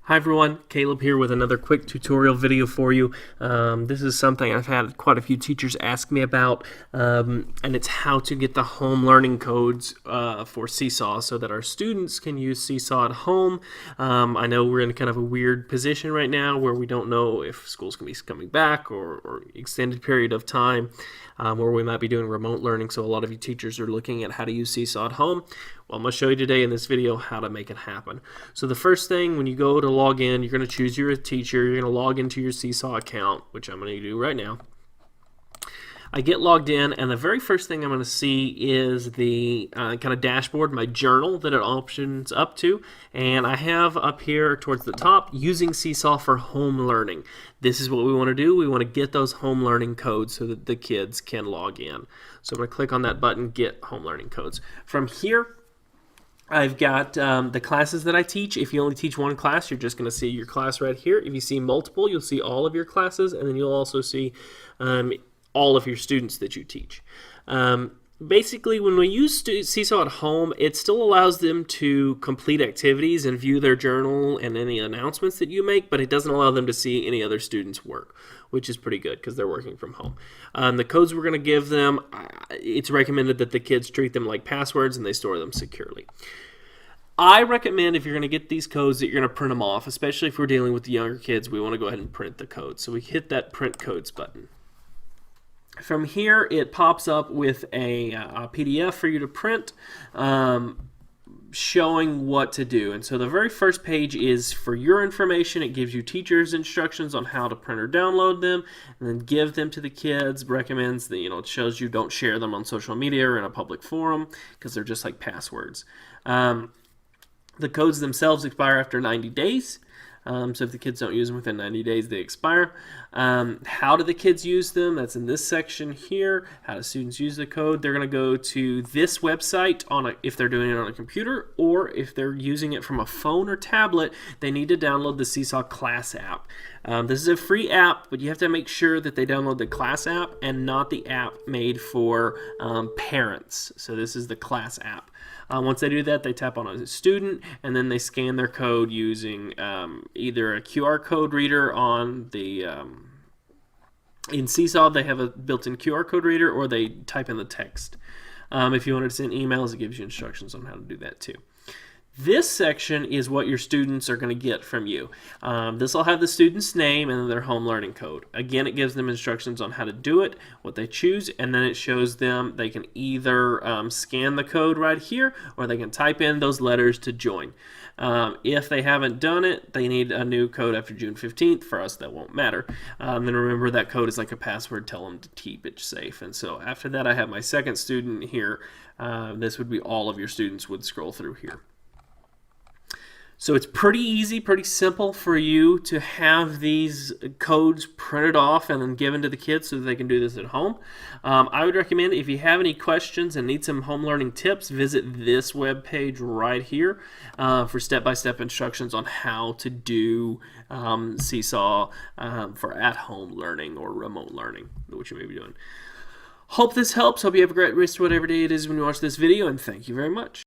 Hi everyone, Caleb here with another quick tutorial video for you. This is something I've had quite a few teachers ask me about, and it's how to get the home learning codes for Seesaw so that our students can use Seesaw at home. I know we're in kind of a weird position right now where we don't know if school's going to be coming back or extended period of time where we might be doing remote learning, so a lot of you teachers are looking at how to use Seesaw at home. Well, I'm going to show you today in this video how to make it happen. So the first thing, when you go to log in, you're going to choose your teacher. You're going to log into your Seesaw account, which I'm going to do right now. I get logged in, and the very first thing I'm going to see is the kind of dashboard, my journal that it opens up to, and I have up here towards the top, using Seesaw for home learning. This is what we want to do. We want to get those home learning codes so that the kids can log in. So I'm going to click on that button, Get Home Learning Codes. From here, I've got the classes that I teach. If you only teach one class, you're just going to see your class right here. If you see multiple, you'll see all of your classes, and then you'll also see all of your students that you teach. Basically, when we use Seesaw at home, it still allows them to complete activities and view their journal and any announcements that you make, but it doesn't allow them to see any other students' work, which is pretty good because they're working from home. The codes we're going to give them, it's recommended that the kids treat them like passwords and they store them securely. I recommend if you're going to get these codes that you're going to print them off, especially if we're dealing with the younger kids. We want to go ahead and print the codes. So we hit that Print Codes button. From here, it pops up with a PDF for you to print showing what to do. And so the very first page is for your information. It gives you teachers' instructions on how to print or download them and then give them to the kids. Recommends that, it shows you don't share them on social media or in a public forum because they're just like passwords. The codes themselves expire after 90 days. So if the kids don't use them within 90 days, they expire. How do the kids use them? That's in this section here. How do students use the code? They're going to go to this website if they're doing it on a computer, or if they're using it from a phone or tablet, they need to download the Seesaw Class app. This is a free app, but you have to make sure that they download the Class app and not the app made for parents. So this is the Class app. Once they do that, they tap on a student, and then they scan their code using either a QR code reader on the in Seesaw. They have a built-in QR code reader, or they type in the text. If you wanted to send emails, it gives you instructions on how to do that too. This section is what your students are going to get from you. This will have the student's name and their home learning code. Again, it gives them instructions on how to do it, what they choose, and then it shows them they can either scan the code right here, or they can type in those letters to join. If they haven't done it, they need a new code after June 15th. For us, that won't matter. Then remember, that code is like a password. Tell them to keep it safe. And so after that, I have my second student here. This would be all of your students would scroll through here. So it's pretty easy, pretty simple for you to have these codes printed off and then given to the kids so that they can do this at home. I would recommend, if you have any questions and need some home learning tips, visit this web page right here for step-by-step instructions on how to do Seesaw for at-home learning or remote learning, which you may be doing. Hope this helps. Hope you have a great rest of whatever day it is when you watch this video, and thank you very much.